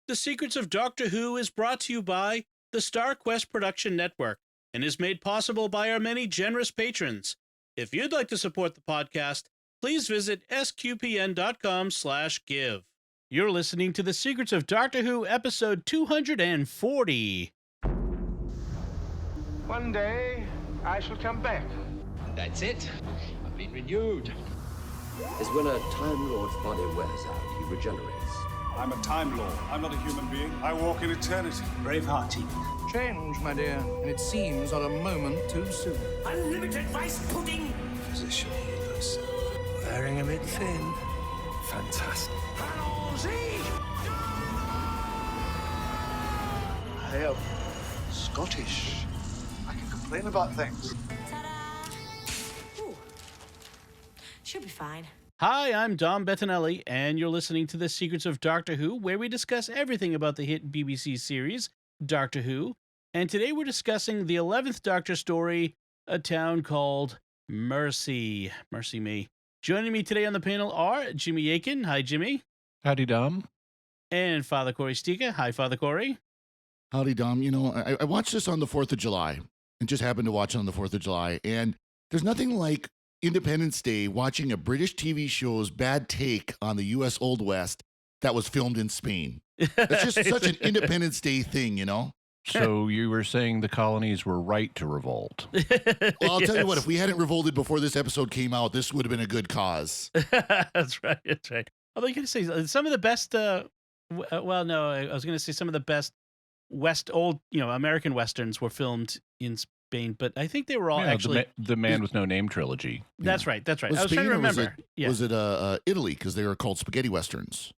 The Secrets of Doctor Who is brought to you by the Star Quest Production Network and is made possible by our many generous patrons. If you'd like to support the podcast, please visit sqpn.com/give. You're listening to The Secrets of Doctor Who, episode 240. One day, I shall come back. That's it. I've been renewed. Is when a Time Lord's body wears out, he regenerates. I'm a Time Lord. I'm not a human being. I walk in eternity. Braveheart. Change, my dear, and it seems on a moment too soon. Unlimited rice pudding. Physician healers. Wearing a bit thin. Fantastic. I am Scottish. I can complain about things. Ooh. She'll be fine. Hi, I'm Dom Bettinelli, and you're listening to The Secrets of Doctor Who, where we discuss everything about the hit BBC series, Doctor Who. And today we're discussing the 11th Doctor story, A Town Called Mercy. Mercy me. Joining me today on the panel are Jimmy Akin. Hi, Jimmy. Howdy, Dom. And Father Cory Sticha. Hi, Father Cory. Howdy, Dom. You know, I watched this on the 4th of July and just happened to watch it on the 4th of July. And there's nothing like Independence Day watching a British TV show's bad take on the U.S. Old West that was filmed in Spain. That's just such an Independence Day thing, you know? So you were saying the colonies were right to revolt. Well, I'll tell you what, if we hadn't revolted before this episode came out, this would have been a good cause. That's right. That's right. Although you got to say, some of the best, I was going to say some of the best American Westerns were filmed in Spain, but I think they were all actually... The Man with No Name trilogy. That's right. That's right. Was I was Spain trying to or remember. Was it Italy? Because they were called spaghetti westerns.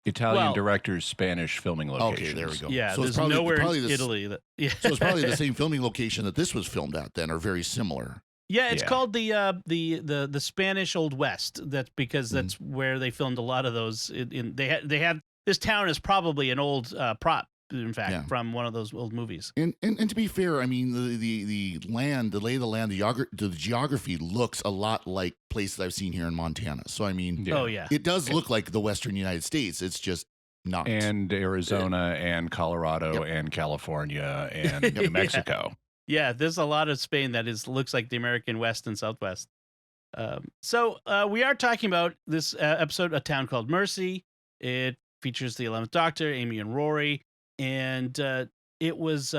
Italian directors' Spanish filming locations. Okay, there we go. Yeah, so there's nowhere in Italy. So it's probably the same filming location that this was filmed at then, or very similar. Yeah, it's called the Spanish Old West. That's because that's where they filmed a lot of those. They had this town is probably an old prop, in fact, from one of those old movies. And to be fair, I mean the land, the lay of the land, the geography looks a lot like places I've seen here in Montana. So I mean, it does look like the Western United States. It's just not. And Arizona and Colorado and California and New Mexico. Yeah, there's a lot of Spain that looks like the American West and Southwest. So we are talking about this episode, A Town Called Mercy. It features the 11th Doctor, Amy and Rory, and it was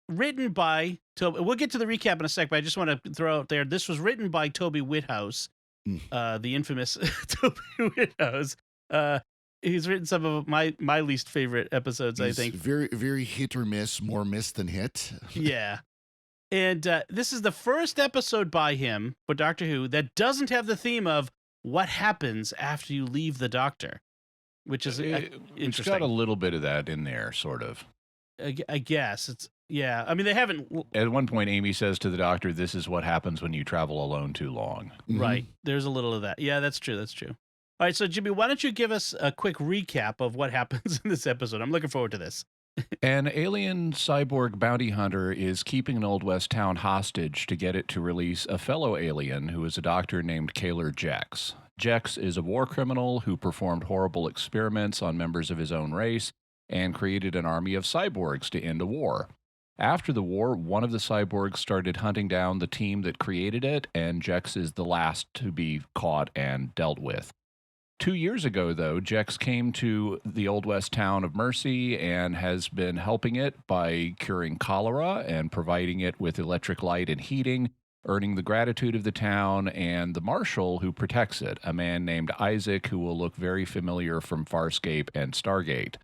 written by Toby. We'll get to the recap in a sec, but I just want to throw out there, this was written by Toby Whithouse, the infamous Toby Whithouse. He's written some of my least favorite episodes, I think. Very, very hit or miss, more miss than hit. Yeah. And this is the first episode by him for Doctor Who that doesn't have the theme of what happens after you leave the Doctor, which is interesting. It's got a little bit of that in there, sort of. I guess. I mean, they haven't... At one point, Amy says to the Doctor, this is what happens when you travel alone too long. Right. There's a little of that. Yeah, that's true. That's true. All right, so Jimmy, why don't you give us a quick recap of what happens in this episode? I'm looking forward to this. An alien cyborg bounty hunter is keeping an Old West town hostage to get it to release a fellow alien who is a doctor named Kaler Jex. Jex is a war criminal who performed horrible experiments on members of his own race and created an army of cyborgs to end a war. After the war, one of the cyborgs started hunting down the team that created it, and Jex is the last to be caught and dealt with. 2 years ago, though, Jex came to the Old West town of Mercy and has been helping it by curing cholera and providing it with electric light and heating, earning the gratitude of the town and the marshal who protects it, a man named Isaac, who will look very familiar from Farscape and Stargate.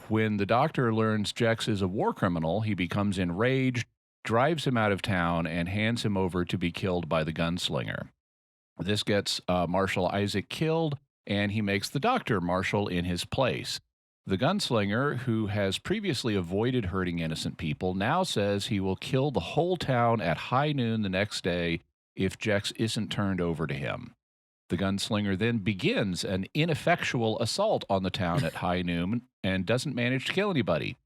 When the Doctor learns Jex is a war criminal, he becomes enraged, drives him out of town, and hands him over to be killed by the gunslinger. This gets Marshal Isaac killed, and he makes the Doctor marshal in his place. The gunslinger, who has previously avoided hurting innocent people, now says he will kill the whole town at high noon the next day if Jex isn't turned over to him. The gunslinger then begins an ineffectual assault on the town at high noon and doesn't manage to kill anybody.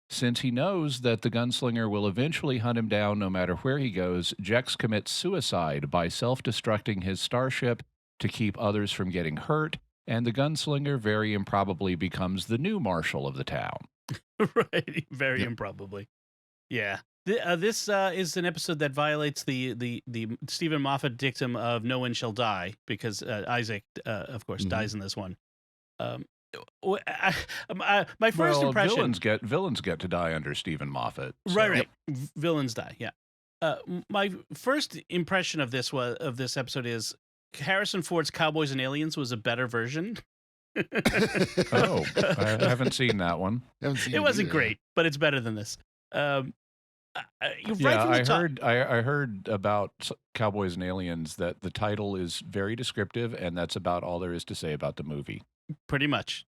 Since he knows that the gunslinger will eventually hunt him down no matter where he goes, Jex commits suicide by self-destructing his starship to keep others from getting hurt, and the gunslinger very improbably becomes the new marshal of the town. Right. Very improbably. Yeah. This is an episode that violates the Stephen Moffat dictum of no one shall die, because Isaac, of course, dies in this one. My first impression... Villains get to die under Stephen Moffat. So. Right. Villains die, yeah. My first impression of this episode is Harrison Ford's Cowboys and Aliens was a better version. Oh, I haven't seen that one. It wasn't great, but it's better than this. I heard about Cowboys and Aliens that the title is very descriptive, and that's about all there is to say about the movie. Pretty much.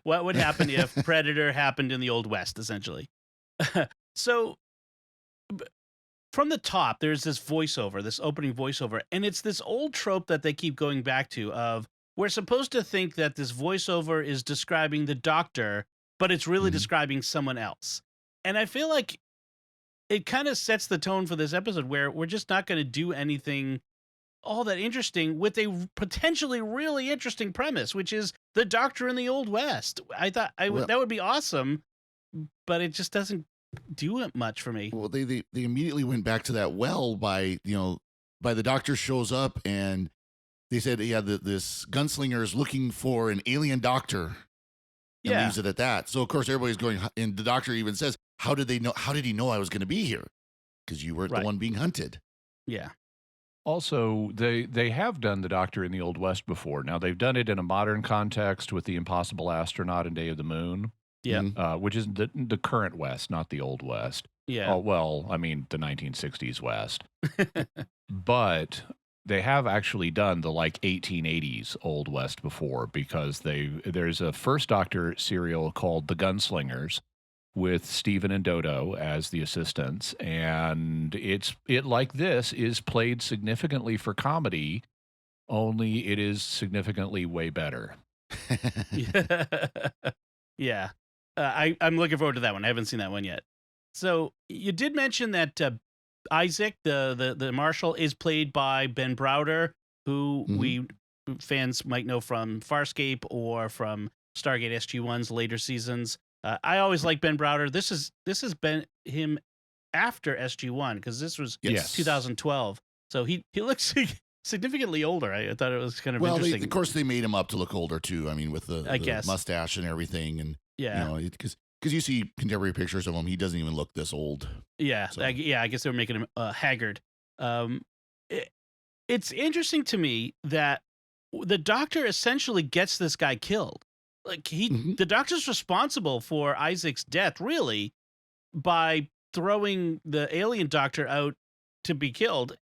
What would happen if Predator happened in the Old West, essentially? So, from the top, there's this voiceover, this opening voiceover, and it's this old trope that they keep going back to of, we're supposed to think that this voiceover is describing the Doctor, but it's really describing someone else. And I feel like it kind of sets the tone for this episode, where we're just not going to do anything all that interesting with a potentially really interesting premise, which is the Doctor in the Old West. I thought that would be awesome, but it just doesn't do it much for me. Well, they immediately went back to that well by the Doctor shows up, and they said, this gunslinger is looking for an alien doctor, and leaves it at that. So of course everybody's going, and the Doctor even says, how did he know I was going to be here? Because you weren't the one being hunted. Yeah. Also, they have done the Doctor in the Old West before. Now, they've done it in a modern context with the Impossible Astronaut and Day of the Moon. Yeah. Which is the current West, not the Old West. Yeah. Oh, well, I mean, the 1960s West. But they have actually done the 1880s Old West before, because there's a First Doctor serial called The Gunslingers with Stephen and Dodo as the assistants, and it like this is played significantly for comedy, only it is significantly way better. Yeah. I'm looking forward to that one. I haven't seen that one yet. So you did mention that Isaac, the Marshal, is played by Ben Browder, who we fans might know from Farscape or from Stargate SG-1's later seasons. I always like Ben Browder. This has been him after SG-1, because this was 2012. So he looks significantly older. I thought it was kind of interesting. Of course, they made him up to look older too. I mean, with the mustache and everything, and because you see contemporary pictures of him, he doesn't even look this old. Yeah, so. I guess they were making him haggard. It's interesting to me that the Doctor essentially gets this guy killed. The Doctor's responsible for Isaac's death, really, by throwing the alien Doctor out to be killed.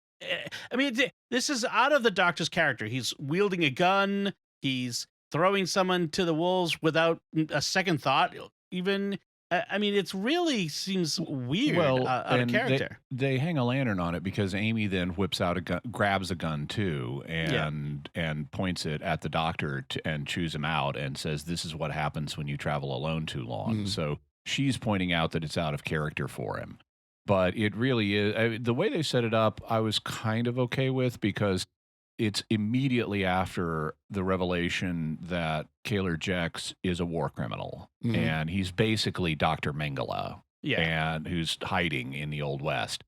I mean, this is out of the Doctor's character. He's wielding a gun. He's throwing someone to the wolves without a second thought. Even, I mean, it really seems weird out of character. They hang a lantern on it because Amy then whips out a gun, grabs a gun too, and points it at the Doctor and chews him out and says, "This is what happens when you travel alone too long." So she's pointing out that it's out of character for him. But it really is. The way they set it up, I was kind of okay with, because it's immediately after the revelation that Kaler Jex is a war criminal, and he's basically Dr. Mengele, and who's hiding in the Old West.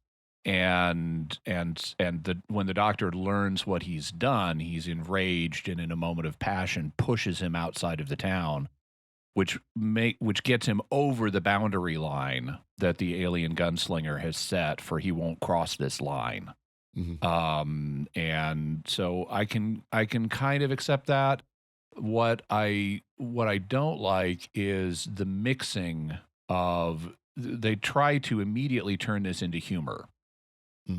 And when the Doctor learns what he's done, he's enraged, and in a moment of passion pushes him outside of the town, which gets him over the boundary line that the alien gunslinger has set for he won't cross this line. And so I can kind of accept that. What I don't like is the mixing of, they try to immediately turn this into humor.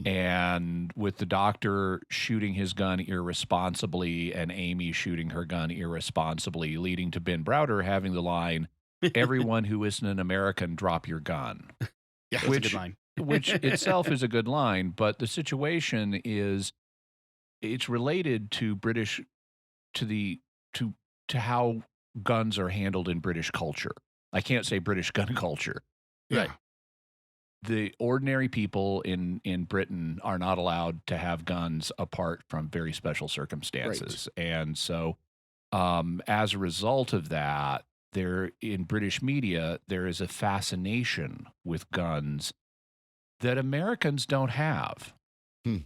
And with the Doctor shooting his gun irresponsibly and Amy shooting her gun irresponsibly, leading to Ben Browder having the line, "Everyone who isn't an American, drop your gun." Yeah, that's a good line. Which itself is a good line, but the situation is, it's related to to how guns are handled in British culture. I can't say British gun culture. Right. The ordinary people in Britain are not allowed to have guns apart from very special circumstances. Right. And so as a result of that, in British media, there is a fascination with guns that Americans don't have. Hmm.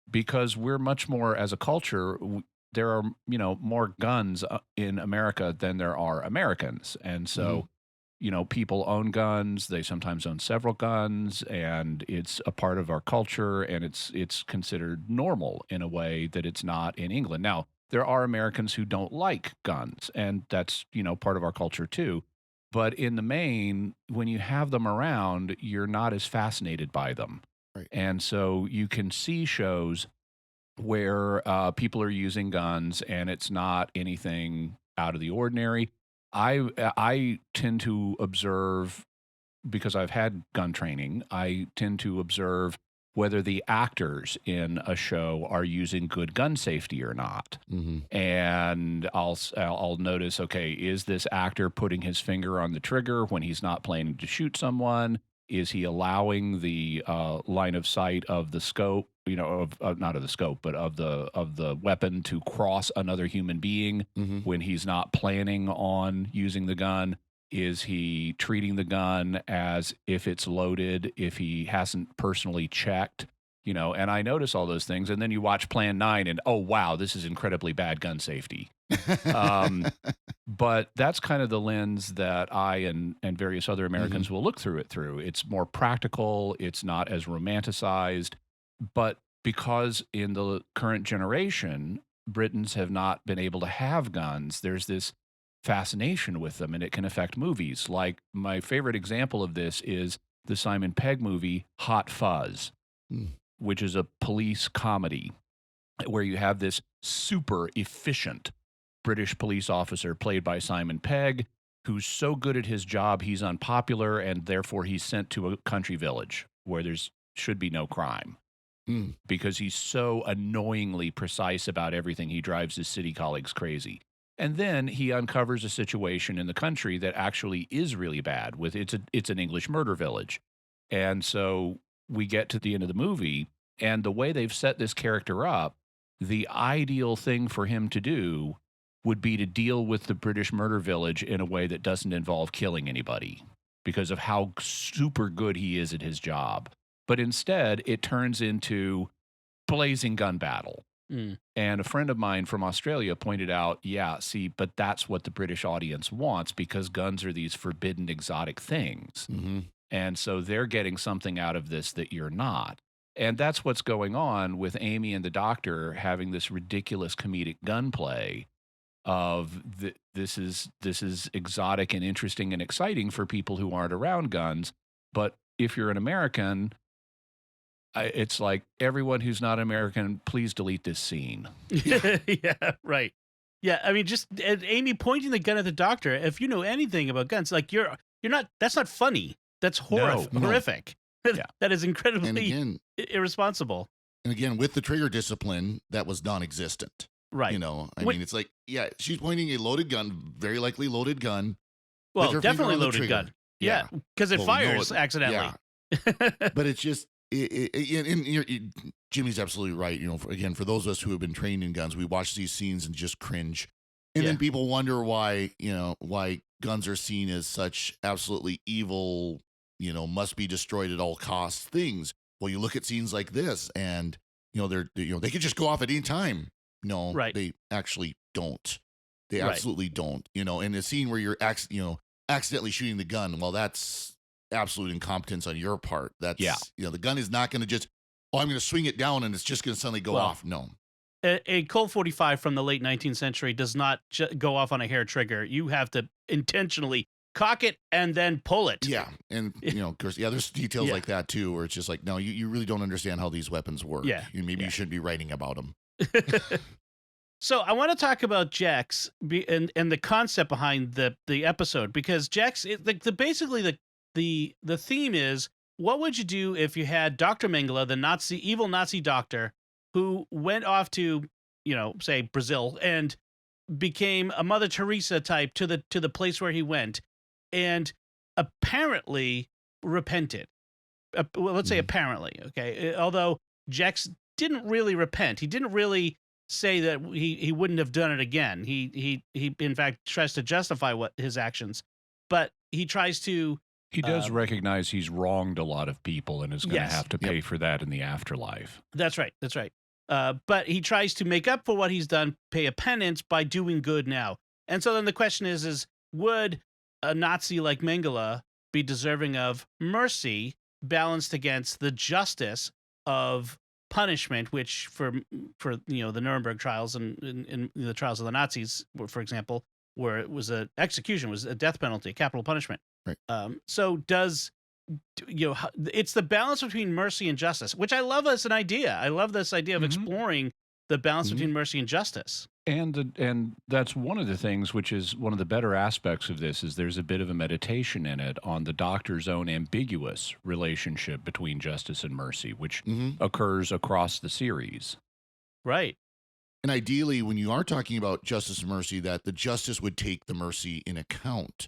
Because we're much more, as a culture, there are, more guns in America than there are Americans. And so, people own guns. They sometimes own several guns, and it's a part of our culture, and it's considered normal in a way that it's not in England. Now, there are Americans who don't like guns, and that's, part of our culture too. But in the main, when you have them around, you're not as fascinated by them. Right. And so you can see shows where people are using guns and it's not anything out of the ordinary. I tend to observe, because I've had gun training, I tend to observe whether the actors in a show are using good gun safety or not. Mm-hmm. And I'll notice, okay, is this actor putting his finger on the trigger when he's not planning to shoot someone? Is he allowing the line of sight of the scope, not of the scope, but of the weapon to cross another human being when he's not planning on using the gun? Is he treating the gun as if it's loaded, if he hasn't personally checked? And I notice all those things. And then you watch Plan 9 and, oh, wow, this is incredibly bad gun safety. But that's kind of the lens that I and various other Americans will look through it through. It's more practical. It's not as romanticized. But because in the current generation, Britons have not been able to have guns, there's this fascination with them, and it can affect movies. Like, my favorite example of this is the Simon Pegg movie Hot Fuzz, which is a police comedy where you have this super efficient British police officer played by Simon Pegg, who's so good at his job he's unpopular, and therefore he's sent to a country village where there's should be no crime. Because he's so annoyingly precise about everything, he drives his city colleagues crazy. And then he uncovers a situation in the country that actually is really bad. It's an English murder village. And so we get to the end of the movie, and the way they've set this character up, the ideal thing for him to do would be to deal with the British murder village in a way that doesn't involve killing anybody because of how super good he is at his job. But instead, it turns into blazing gun battle. And a friend of mine from Australia pointed out, but that's what the British audience wants, because guns are these forbidden exotic things. And so they're getting something out of this that you're not. And that's what's going on with Amy and the doctor having this ridiculous comedic gunplay of this is exotic and interesting and exciting for people who aren't around guns. But if you're an American, it's like, everyone who's not American, please delete this scene. Yeah, right. Yeah, I mean, just Amy pointing the gun at the doctor. If you know anything about guns, like you're not. That's not funny. That's horrific. Yeah. That is incredibly And again, irresponsible. And again, with the trigger discipline, that was non-existent. Right. I mean, it's like, she's pointing a loaded gun, very likely loaded gun. with her Well, finger definitely on the loaded trigger. gun. Yeah, because it Well, we know fires accidentally. But it's just, Jimmy's absolutely right. For those of us who have been trained in guns, we watch these scenes and just cringe. And then people wonder why guns are seen as such absolutely evil, must be destroyed at all costs things. Well, you look at scenes like this and, they could just go off at any time. No, they actually don't. They absolutely don't. In a scene where you're accidentally shooting the gun, well, that's absolute incompetence on your part. That's the gun is not going to just, I'm going to swing it down and it's just going to suddenly go off. No. A Colt 45 from the late 19th century does not go off on a hair trigger. You have to intentionally cock it and then pull it. Yeah. And, of course, there's details like that too, where it's just like, no, you really don't understand how these weapons work. Yeah. Maybe you shouldn't be writing about them. So I want to talk about Jex and the concept behind the episode, because Jex, basically the theme is, what would you do if you had Dr. Mengele, the evil Nazi doctor, who went off to, say Brazil and became a Mother Teresa type to the place where he went, and apparently repented. Well, let's say apparently, okay. Although Jex didn't really repent, he didn't really say that he wouldn't have done it again. He in fact tries to justify what his actions, but he tries to. He does recognize he's wronged a lot of people and is going to Yes. have to pay for that in the afterlife. That's right. That's right. But he tries to make up for what he's done, pay a penance by doing good now. And so then the question is would a Nazi like Mengele be deserving of mercy balanced against the justice of punishment, which for the Nuremberg trials and in the trials of the Nazis, for example, where it was a execution, was a death penalty, capital punishment. Right. So does it's the balance between mercy and justice, which I love as an idea. I love this idea of exploring the balance between mercy and justice. And that's one of the things, which is one of the better aspects of this, is there's a bit of a meditation in it on the Doctor's own ambiguous relationship between justice and mercy, which occurs across the series. Right. And ideally, when you are talking about justice and mercy, that the justice would take the mercy in account,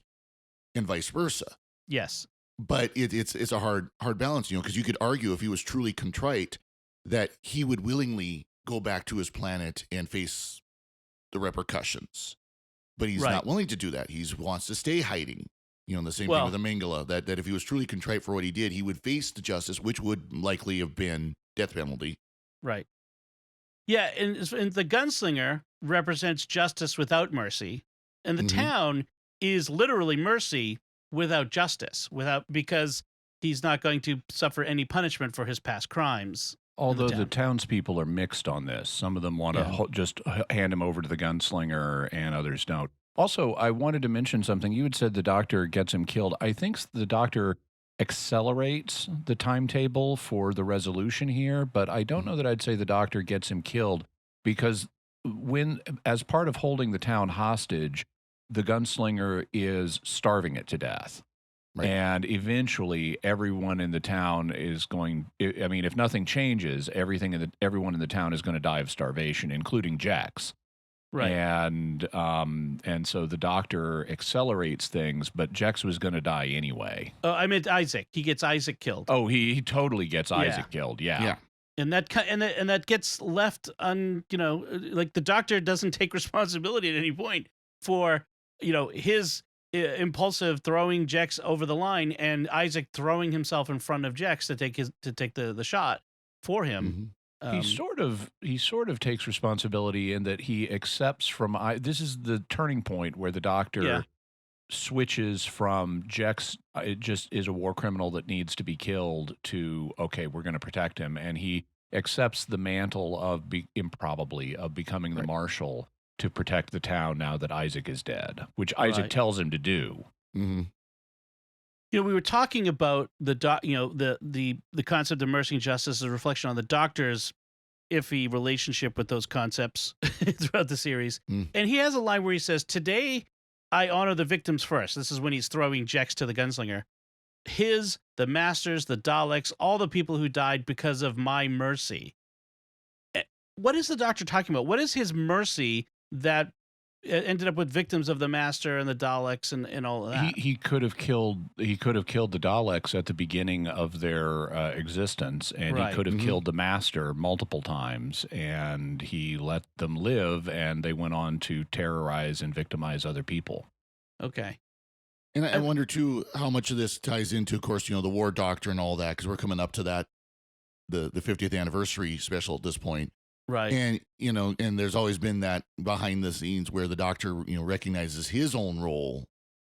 and vice versa. Yes. But it's a hard balance, because you could argue if he was truly contrite that he would willingly go back to his planet and face the repercussions. But he's not willing to do that. He wants to stay hiding. And the same thing with the Mengele, that if he was truly contrite for what he did, he would face the justice, which would likely have been death penalty. Right. Yeah, and the gunslinger represents justice without mercy, and the town is literally mercy without justice, because he's not going to suffer any punishment for his past crimes. Although the townspeople are mixed on this. Some of them want to just hand him over to the gunslinger, and others don't. Also, I wanted to mention something. You had said the Doctor gets him killed. I think the Doctor accelerates the timetable for the resolution here, but I don't know that I'd say the Doctor gets him killed, because as part of holding the town hostage, the gunslinger is starving it to death. Right. And eventually everyone in the town is going, I mean, if nothing changes, everyone in the town is going to die of starvation, including Jax. Right. And so the Doctor accelerates things, but Jax was going to die anyway. Oh, I meant Isaac. He gets Isaac killed. Oh, he totally gets Isaac killed. Yeah. And that gets left like the Doctor doesn't take responsibility at any point for, his impulsive throwing Jex over the line and Isaac throwing himself in front of Jex to take the shot for him. He sort of takes responsibility in that he accepts from this is the turning point where the Doctor switches from Jex it just is a war criminal that needs to be killed to okay, we're going to protect him, and he accepts the mantle of improbably of becoming the marshal to protect the town now that Isaac is dead, which Isaac tells him to do. We were talking about the concept of mercy and justice as a reflection on the Doctor's iffy relationship with those concepts throughout the series. And he has a line where he says, "Today, I honor the victims first." This is when he's throwing Jex to the gunslinger. The Masters, the Daleks, all the people who died because of my mercy. What is the Doctor talking about? What is his mercy that ended up with victims of the Master and the Daleks and all of that? He could have killed the Daleks at the beginning of their existence, and he could have killed the Master multiple times, and he let them live, and they went on to terrorize and victimize other people. Okay. And I wonder too how much of this ties into, of course, the War Doctor and all that, because we're coming up to that the 50th anniversary special at this point. Right. And, and there's always been that behind the scenes where the Doctor, recognizes his own role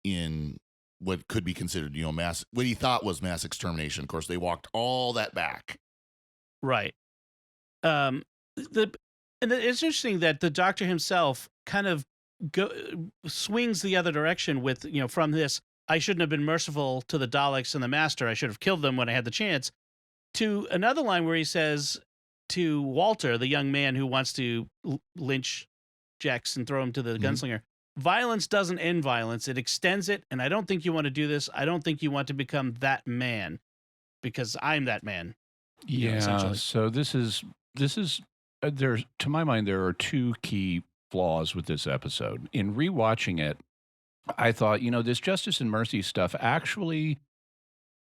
in what could be considered, what he thought was mass extermination. Of course, they walked all that back. Right. And it's interesting that the Doctor himself kind of swings the other direction with, from this, I shouldn't have been merciful to the Daleks and the Master, I should have killed them when I had the chance, to another line where he says to Walter, the young man who wants to lynch Jex and throw him to the gunslinger, violence doesn't end violence, it extends it, and I don't think you want to do this. I don't think you want to become that man, because I'm that man. Yeah, so this is there's, to my mind, there are two key flaws with this episode. In rewatching it, I thought, this justice and mercy stuff actually,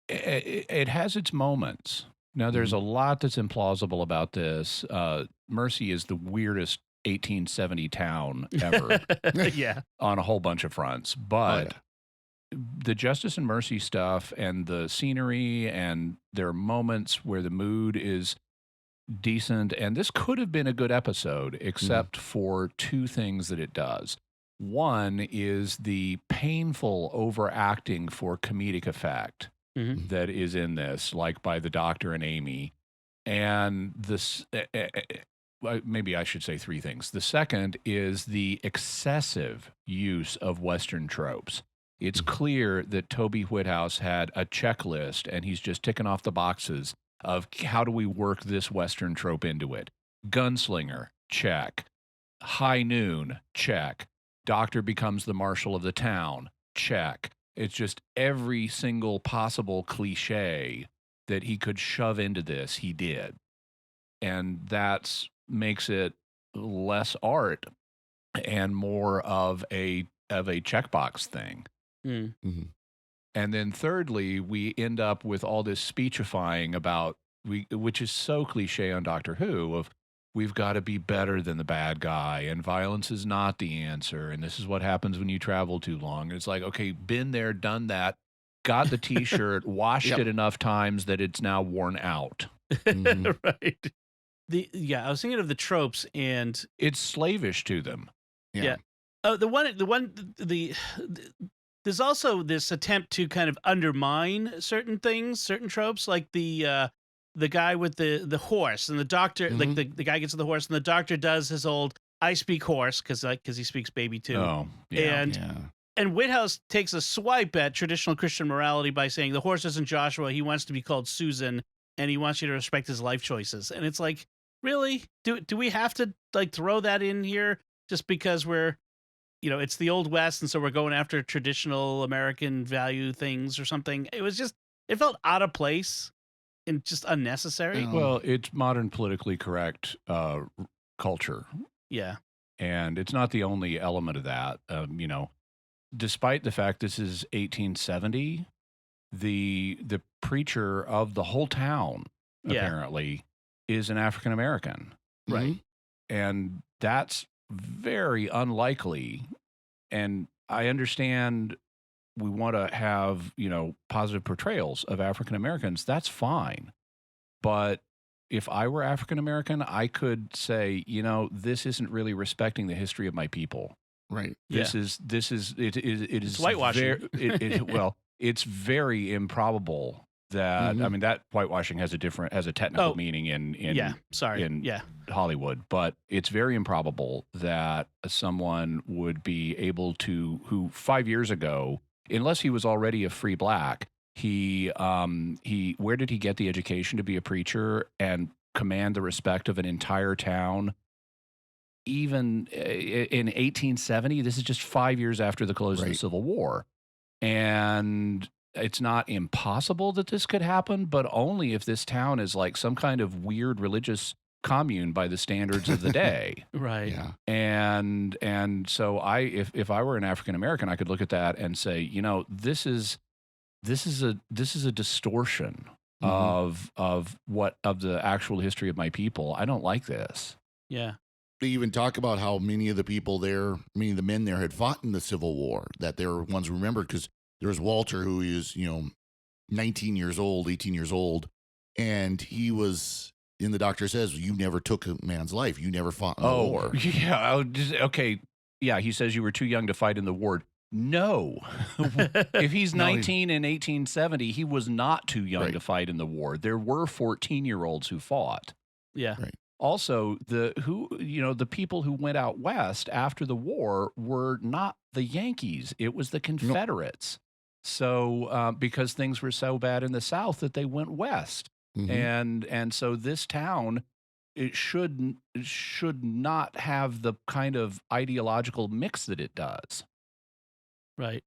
it has its moments. Now, there's a lot that's implausible about this. Mercy is the weirdest 1870 town ever Yeah. on a whole bunch of fronts. But the Justice and Mercy stuff and the scenery, and there are moments where the mood is decent, and this could have been a good episode except for two things that it does. One is the painful overacting for comedic effect that is in this, like by the Doctor and Amy. And this, maybe I should say three things. The second is the excessive use of Western tropes. It's clear that Toby Whithouse had a checklist, and he's just ticking off the boxes of how do we work this Western trope into it. Gunslinger, check. High noon, check. Doctor becomes the marshal of the town, check. It's just every single possible cliche that he could shove into this, he did. And that makes it less art and more of a checkbox thing. And then thirdly, we end up with all this speechifying about, which is so cliche on Doctor Who, of we've got to be better than the bad guy, and violence is not the answer, and this is what happens when you travel too long. And it's like, okay, been there, done that, got the T-shirt, washed it enough times that it's now worn out. Right. I was thinking of the tropes, and it's slavish to them. Yeah. Oh, there's also this attempt to kind of undermine certain things, certain tropes, like the guy with the horse, and the doctor, like the guy gets on the horse, and the doctor does his old "I speak horse" because he speaks baby too. Oh, yeah. And Whithouse takes a swipe at traditional Christian morality by saying the horse isn't Joshua; he wants to be called Susan, and he wants you to respect his life choices. And it's like, really, do we have to like throw that in here just because we're, it's the Old West, and so we're going after traditional American value things or something? It felt out of place and just unnecessary. Well, it's modern politically correct culture. Yeah. And it's not the only element of that. Despite the fact this is 1870, the preacher of the whole town apparently is an African American. Right. And that's very unlikely. And I understand we want to have, positive portrayals of African Americans. That's fine. But if I were African American, I could say, this isn't really respecting the history of my people. Right. It is whitewashing. Well, it's very improbable that, I mean, that whitewashing has a technical meaning in Hollywood, but it's very improbable that someone would be able to, who 5 years ago, unless he was already a free black, where did he get the education to be a preacher and command the respect of an entire town? Even in 1870, this is just 5 years after the close of the Civil War. And it's not impossible that this could happen, but only if this town is like some kind of weird religious commune by the standards of the day. Right. Yeah. And so if I were an African American, I could look at that and say, this is a distortion of the actual history of my people. I don't like this. Yeah. They even talk about how many of the men there had fought in the Civil War, that they were ones remembered, because there was Walter, who is, 18 years old, and he was, and the doctor says, you never took a man's life. You never fought in the war. Yeah. Okay. Yeah. He says you were too young to fight in the war. No. If he's 19 in 1870, he was not too young to fight in the war. There were 14-year-olds who fought. Yeah. Right. Also, the people who went out west after the war were not the Yankees. It was the Confederates. So, because things were so bad in the South that they went west. And so this town, it should not have the kind of ideological mix that it does. Right.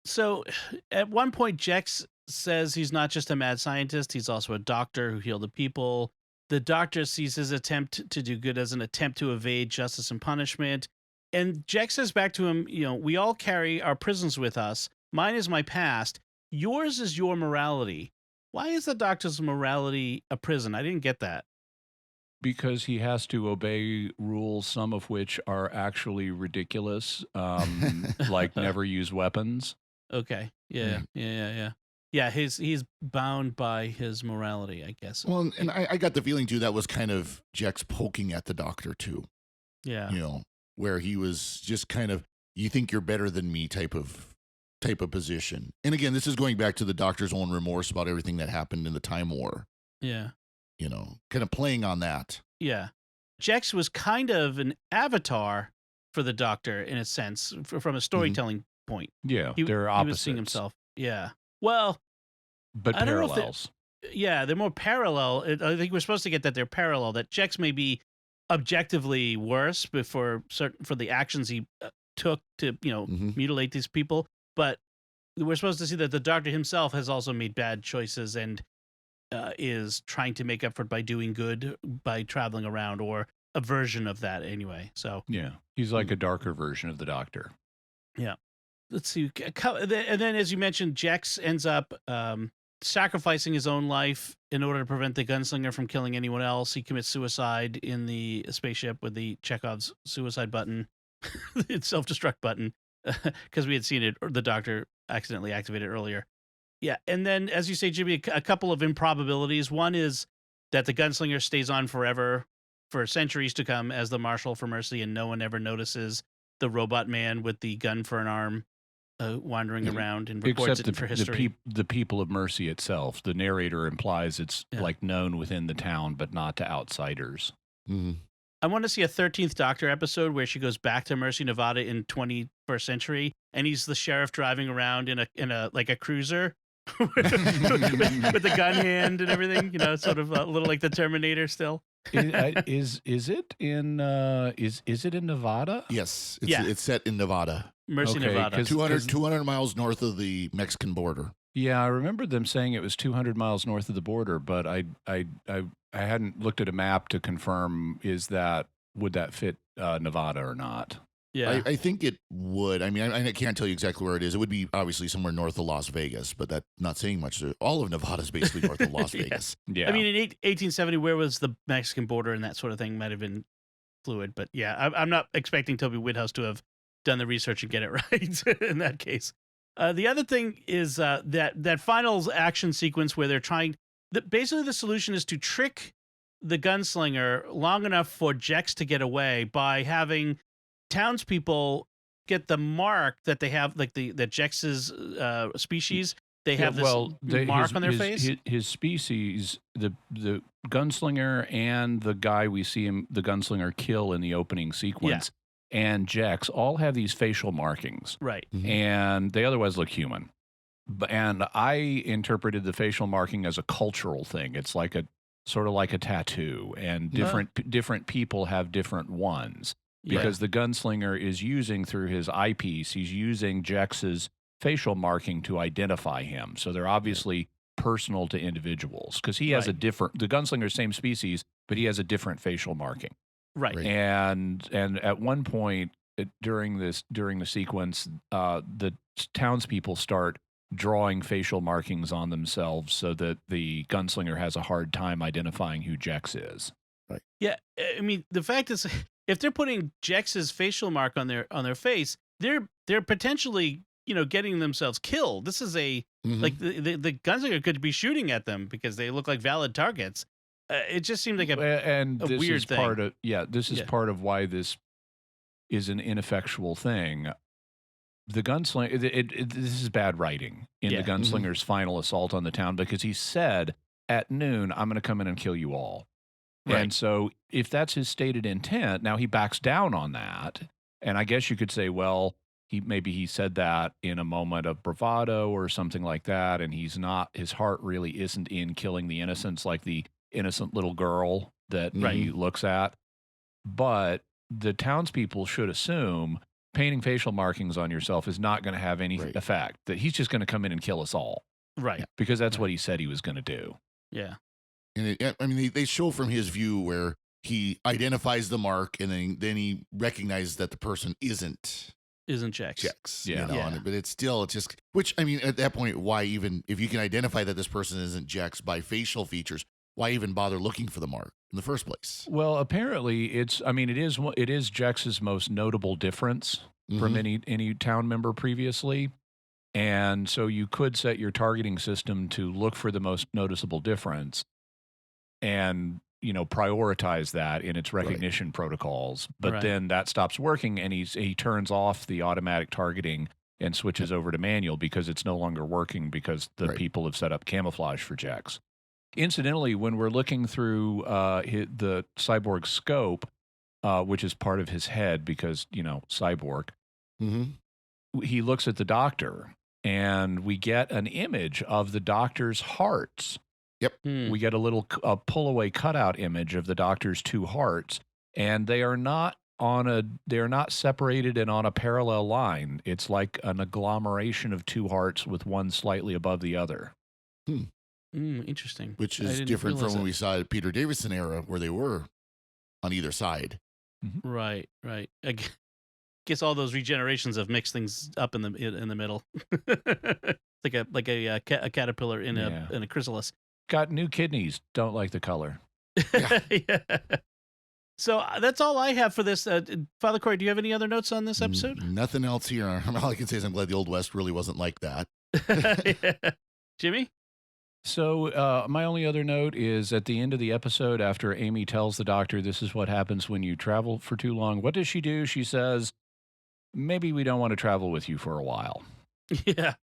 So at one point, Jex says he's not just a mad scientist, he's also a doctor who healed the people. The doctor sees his attempt to do good as an attempt to evade justice and punishment. And Jex says back to him, we all carry our prisons with us. Mine is my past. Yours is your morality. Why is the doctor's morality a prison? I didn't get that. Because he has to obey rules, some of which are actually ridiculous, like never use weapons. Okay. Yeah, he's bound by his morality, I guess. Well, and I got the feeling too that was kind of Jex poking at the doctor too. Yeah. You know, where he was just kind of, you think you're better than me type of position. And again, this is going back to the doctor's own remorse about everything that happened in the Time War. Yeah. You know, kind of playing on that. Yeah. Jex was kind of an avatar for the Doctor in a sense, from a storytelling point. Yeah, He they're was opposites. seeing himself. Yeah. Well, but I don't know if parallels. they're more parallel. I think we're supposed to get that they're parallel, that Jex may be objectively worse for the actions he took to, mutilate these people. But we're supposed to see that the Doctor himself has also made bad choices and is trying to make up for it by doing good, by traveling around, or a version of that anyway. So yeah, he's like a darker version of the Doctor. Yeah. Let's see. And then, as you mentioned, Jex ends up sacrificing his own life in order to prevent the gunslinger from killing anyone else. He commits suicide in the spaceship with the Chekhov's suicide button, its self-destruct button, because we had seen it, or the Doctor accidentally activated earlier. Yeah, and then, as you say, Jimmy, a couple of improbabilities. One is that the gunslinger stays on forever, for centuries to come, as the Marshal for Mercy, and no one ever notices the robot man with the gun for an arm wandering around and reports Except it for history. the people of Mercy itself. The narrator implies it's like known within the town, but not to outsiders. Mm-hmm. I want to see a 13th Doctor episode where she goes back to Mercy, Nevada in 21st century, and he's the sheriff driving around in a like a cruiser with the gun hand and everything. Sort of a little like the Terminator still. Is it in Nevada? Yes, it's set in Nevada. Mercy, Nevada. 200 miles north of the Mexican border. Yeah, I remember them saying it was 200 miles north of the border, but I hadn't looked at a map to confirm would that fit Nevada or not. Yeah, I think it would. I mean, I can't tell you exactly where it is. It would be obviously somewhere north of Las Vegas, but that's not saying much. All of Nevada is basically north of Las Vegas. Yeah. I mean, in 1870, where was the Mexican border and that sort of thing might have been fluid. But yeah, I'm not expecting Toby Whithouse to have done the research and get it right in that case. The other thing is that final action sequence where they're trying. Basically, the solution is to trick the gunslinger long enough for Jex to get away by having townspeople get the mark that they have, like that Jex's species. They have this mark on their face. His species, the gunslinger and the guy we see the gunslinger kill in the opening sequence, and Jex all have these facial markings. Right. Mm-hmm. And they otherwise look human. And I interpreted the facial marking as a cultural thing. It's like sort of like a tattoo, and different people have different ones. Because the gunslinger is using, through his eyepiece, he's using Jex's facial marking to identify him. So they're obviously personal to individuals, because he has the gunslinger's same species, but he has a different facial marking. Right. And at one point during the sequence, the townspeople start drawing facial markings on themselves so that the gunslinger has a hard time identifying who Jex is. Right. Yeah, I mean, the fact is, if they're putting Jex's facial mark on their face, they're potentially getting themselves killed. This is like the gunslinger could be shooting at them because they look like valid targets. It just seemed like a weird thing. This is part of why this is an ineffectual thing. The gunslinger, this is bad writing in the gunslinger's final assault on the town, because he said, at noon, I'm going to come in and kill you all. Right. And so if that's his stated intent, now he backs down on that. And I guess you could say, well, he said that in a moment of bravado or something like that. And his heart really isn't in killing the innocents, like the innocent little girl that he looks at. But the townspeople should assume painting facial markings on yourself is not going to have any effect, that he's just going to come in and kill us all. Right. Because that's what he said he was going to do. Yeah. And they show from his view where he identifies the mark, and then he recognizes that the person isn't Jex. Yeah. But it's just, which, I mean, at that point, why even, if you can identify that this person isn't Jex by facial features, why even bother looking for the mark in the first place? Well, apparently it is Jex's most notable difference from any town member previously. And so you could set your targeting system to look for the most noticeable difference and, prioritize that in its recognition protocols. But then that stops working and he turns off the automatic targeting and switches over to manual because it's no longer working because the people have set up camouflage for Jex. Incidentally, when we're looking through the cyborg scope, which is part of his head because, cyborg, he looks at the doctor and we get an image of the doctor's hearts. Yep. We get a little pull-away cutout image of the doctor's two hearts, and they are not separated and on a parallel line. It's like an agglomeration of two hearts with one slightly above the other. Interesting. Which is different from when we saw the Peter Davison era where they were on either side. Right. I guess all those regenerations have mixed things up in the middle, like a caterpillar in a chrysalis. Got new kidneys. Don't like the color. Yeah. So that's all I have for this. Father Cory, do you have any other notes on this episode? Nothing else here. All I can say is I'm glad the Old West really wasn't like that. Yeah. Jimmy? So my only other note is at the end of the episode, after Amy tells the doctor this is what happens when you travel for too long, what does she do? She says, maybe we don't want to travel with you for a while. Yeah.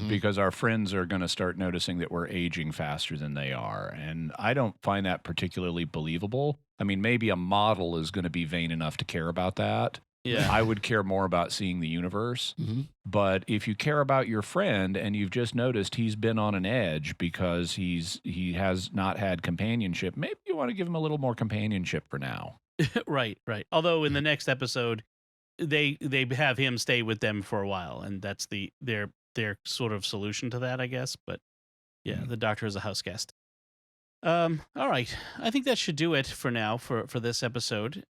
Because our friends are going to start noticing that we're aging faster than they are. And I don't find that particularly believable. I mean, maybe a model is going to be vain enough to care about that. Yeah. I would care more about seeing the universe. But if you care about your friend and you've just noticed he's been on an edge because he has not had companionship, maybe you want to give him a little more companionship for now. Right. Although in the next episode, they have him stay with them for a while, and that's their sort of solution to that, I guess. But yeah, the doctor is a house guest. All right. I think that should do it for now for this episode.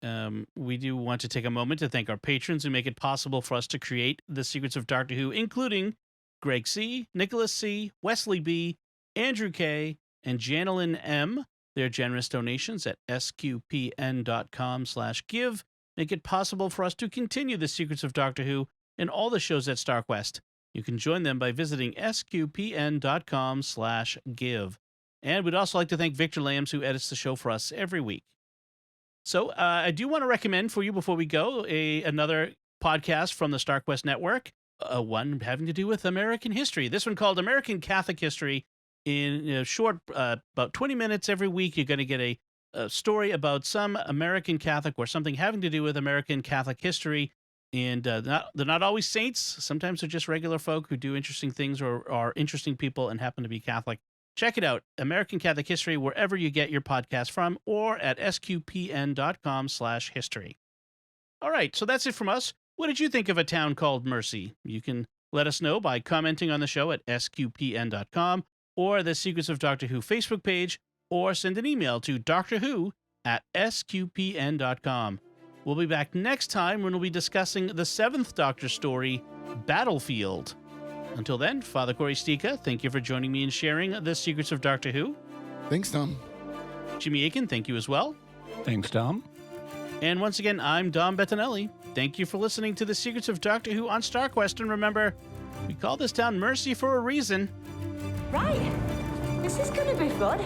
We do want to take a moment to thank our patrons who make it possible for us to create The Secrets of Doctor Who, including Greg C., Nicholas C., Wesley B., Andrew K., and Janelyn M. Their generous donations at sqpn.com/give make it possible for us to continue The Secrets of Doctor Who and all the shows at StarQuest. You can join them by visiting sqpn.com/give. And we'd also like to thank Victor Lambs, who edits the show for us every week. So I do want to recommend for you before we go another podcast from the StarQuest Network, one having to do with American history. This one called American Catholic History. In short, about 20 minutes every week, you're going to get a story about some American Catholic or something having to do with American Catholic history. And they're not always saints. Sometimes they're just regular folk who do interesting things or are interesting people and happen to be Catholic. Check it out, American Catholic History, wherever you get your podcast from, or at sqpn.com/history. All right, so that's it from us. What did you think of A Town Called Mercy? You can let us know by commenting on the show at sqpn.com or the Secrets of Doctor Who Facebook page, or send an email to drwho@sqpn.com. We'll be back next time when we'll be discussing the 7th Doctor story, Battlefield. Until then, Father Cory Sticha, thank you for joining me and sharing The Secrets of Doctor Who. Thanks, Tom. Jimmy Akin, thank you as well. Thanks, Tom. And once again, I'm Dom Bettinelli. Thank you for listening to The Secrets of Doctor Who on StarQuest. And remember, we call this town Mercy for a reason. Right. This is going to be fun.